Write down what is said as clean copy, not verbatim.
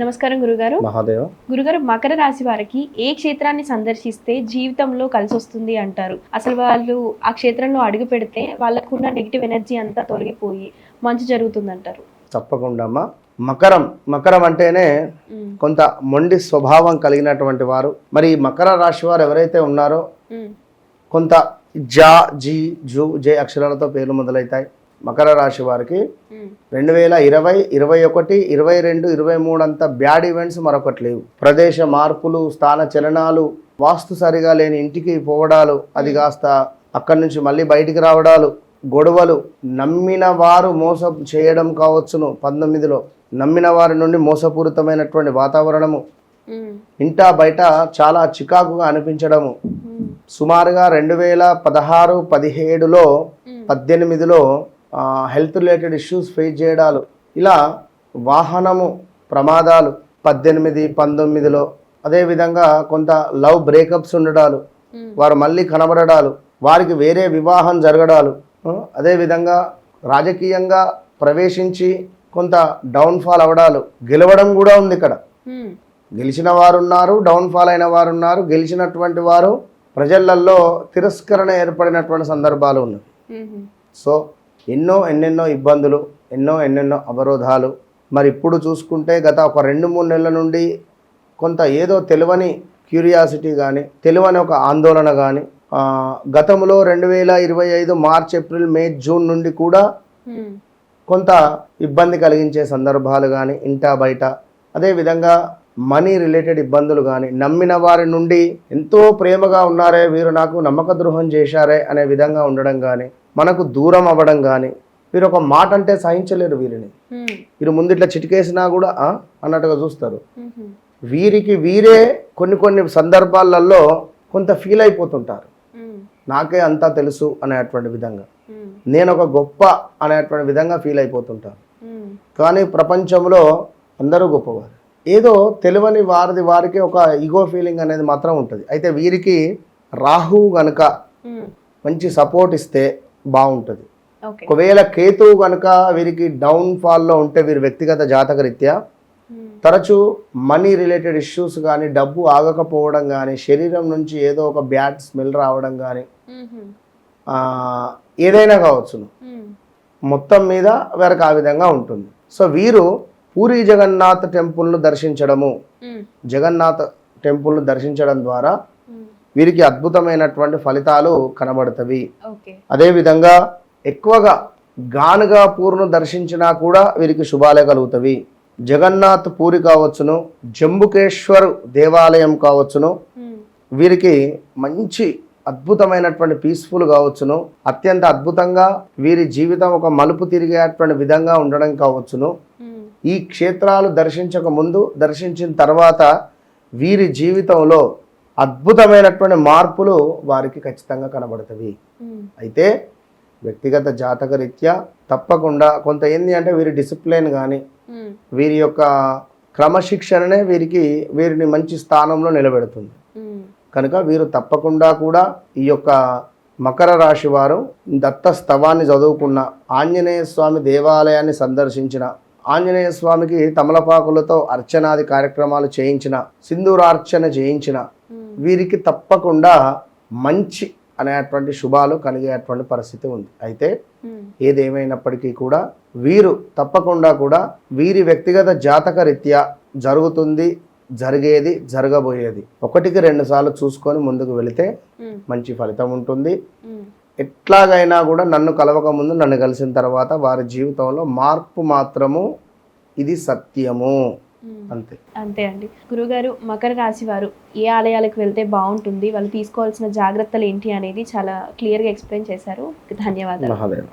నమస్కారం గురుగారు. మహాదేవ. గురుగారు, మకర రాశి వారికి ఏ క్షేత్రాన్ని సందర్శిస్తే జీవితంలో కలిసి వస్తుంది అంటారు? అసలు వాళ్ళు ఆ క్షేత్రంలో అడుగు పెడితే వాళ్ళకున్న నెగిటివ్ ఎనర్జీ అంతా తొలగిపోయి మంచి జరుగుతుంది అంటారు? తప్పకుండా అమ్మా. మకరం అంటేనే కొంత మొండి స్వభావం కలిగినటువంటి వారు. మరి మకర రాశి వారు ఎవరైతే ఉన్నారో కొంత జా జీ జూ జే అక్షరాలతో పేర్లు మొదలవుతాయి. మకర రాశి వారికి 2020, 21, 22, 23 అంత బ్యాడ్ ఈవెంట్స్ మరొకటి లేవు. ప్రదేశ మార్పులు, స్థాన చలనాలు, వాస్తు సరిగా లేని ఇంటికి పోవడాలు, అది కాస్త అక్కడి నుంచి మళ్ళీ బయటికి రావడాలు, గొడవలు, నమ్మిన వారు మోసం చేయడం కావచ్చును. 19లో నమ్మిన వారి నుండి మోసపూరితమైనటువంటి వాతావరణము, ఇంటా బయట చాలా చికాకుగా అనిపించడము. సుమారుగా 2016, 17లో 18లో హెల్త్ రిలేటెడ్ ఇష్యూస్ ఫేస్ చేయడాలు, ఇలా వాహనము ప్రమాదాలు 18, 19లో. అదేవిధంగా కొంత లవ్ బ్రేకప్స్ ఉండడాలు, వారు మళ్ళీ కనబడడాలు, వారికి వేరే వివాహం జరగడాలు, అదేవిధంగా రాజకీయంగా ప్రవేశించి కొంత డౌన్ఫాల్ అవడాలు, గెలవడం కూడా ఉంది. ఇక్కడ గెలిచిన వారు ఉన్నారు, డౌన్ఫాల్ అయిన వారు ఉన్నారు. గెలిచినటువంటి వారు ప్రజలల్లో తిరస్కరణ ఏర్పడినటువంటి సందర్భాలు ఉన్నాయి. సో ఎన్నెన్నో ఇబ్బందులు, ఎన్నెన్నో అవరోధాలు. మరి ఇప్పుడు చూసుకుంటే గత ఒక 2-3 నెలల నుండి కొంత ఏదో తెలియని క్యూరియాసిటీ కానీ, తెలియని ఒక ఆందోళన కానీ, గతంలో 2025 మార్చ్, ఏప్రిల్, మే, జూన్ నుండి కూడా కొంత ఇబ్బంది కలిగించే సందర్భాలు కానీ ఇంటా బయట. అదేవిధంగా మనీ రిలేటెడ్ ఇబ్బందులు కానీ, నమ్మిన వారి నుండి ఎంతో ప్రేమగా ఉన్నారే వీరు నాకు నమ్మక ద్రోహం చేశారే అనే విధంగా ఉండడం కానీ, మనకు దూరం అవ్వడం కానీ, వీరు ఒక మాట అంటే సహించలేరు. వీరిని వీరు ముందు ఇట్లా చిటికేసినా కూడా అన్నట్టుగా చూస్తారు. వీరికి వీరే కొన్ని సందర్భాలలో కొంత ఫీల్ అయిపోతుంటారు. నాకే అంతా తెలుసు అనేటువంటి విధంగా, నేను ఒక గొప్ప అనేటువంటి విధంగా ఫీల్ అయిపోతుంటారు. కానీ ప్రపంచంలో అందరూ గొప్పవారు. ఏదో తెలియని వారికి ఒక ఈగో ఫీలింగ్ అనేది మాత్రం ఉంటుంది. అయితే వీరికి రాహువు గనుక మంచి సపోర్ట్ ఇస్తే బాగుంటుంది. ఒకవేళ కేతువు కనుక వీరికి డౌన్ఫాల్లో ఉంటే, వీరి వ్యక్తిగత జాతక రీత్యా తరచూ మనీ రిలేటెడ్ ఇష్యూస్ కానీ, డబ్బు ఆగకపోవడం కానీ, శరీరం నుంచి ఏదో ఒక బ్యాడ్ స్మెల్ రావడం కానీ, ఏదైనా కావచ్చును, మొత్తం మీద వీరికి ఆ విధంగా ఉంటుంది. సో వీరు పూరి జగన్నాథ్ టెంపుల్ను దర్శించడము, జగన్నాథ్ టెంపుల్ను దర్శించడం ద్వారా వీరికి అద్భుతమైనటువంటి ఫలితాలు కనబడతవి. అదేవిధంగా ఎక్కువగా గానుగాపూర్ను దర్శించినా కూడా వీరికి శుభాలే కలుగుతవి. జగన్నాథ్ పూరి కావచ్చును, జంబుకేశ్వర్ దేవాలయం కావచ్చును, వీరికి మంచి అద్భుతమైనటువంటి పీస్ఫుల్ కావచ్చును, అత్యంత అద్భుతంగా వీరి జీవితం ఒక మలుపు తిరిగేటువంటి విధంగా ఉండడం కావచ్చును. ఈ క్షేత్రాలు దర్శించక ముందు, దర్శించిన తర్వాత వీరి జీవితంలో అద్భుతమైనటువంటి మార్పులు వారికి ఖచ్చితంగా కనబడుతుంది. అయితే వ్యక్తిగత జాతక రీత్యా తప్పకుండా కొంత ఏంది అంటే వీరి డిసిప్లిన్ కానీ, వీరి యొక్క క్రమశిక్షణనే వీరిని మంచి స్థానంలో నిలబెడుతుంది. కనుక వీరు తప్పకుండా కూడా ఈ యొక్క మకర రాశి వారు దత్త స్తవాన్ని చదువుకున్న, ఆంజనేయ స్వామి దేవాలయాన్ని సందర్శించిన, ఆంజనేయ స్వామికి తమలపాకులతో అర్చనాది కార్యక్రమాలు చేయించిన, సింధూరార్చన చేయించిన వీరికి తప్పకుండా మంచి అనేటువంటి శుభాలు కలిగేటువంటి పరిస్థితి ఉంది. అయితే ఏదేమైనప్పటికీ కూడా వీరు తప్పకుండా కూడా వీరి వ్యక్తిగత జాతక రీత్యా జరుగుతుంది, జరిగేది, జరగబోయేది 1-2 సార్లు చూసుకొని ముందుకు వెళితే మంచి ఫలితం ఉంటుంది. ఎట్లాగైనా కూడా నన్ను కలవక ముందు, నన్ను కలిసిన తర్వాత వారి జీవితంలో మార్పు మాత్రము ఇది సత్యము. అంతే అండి. గురుగారు, మకర రాశి వారు ఏ ఆలయాలకు వెళ్తే బాగుంటుంది, వాళ్ళు తీసుకోవాల్సిన జాగ్రత్తలు ఏంటి అనేది చాలా క్లియర్గా ఎక్స్ప్లెయిన్ చేశారు. ధన్యవాదాలు.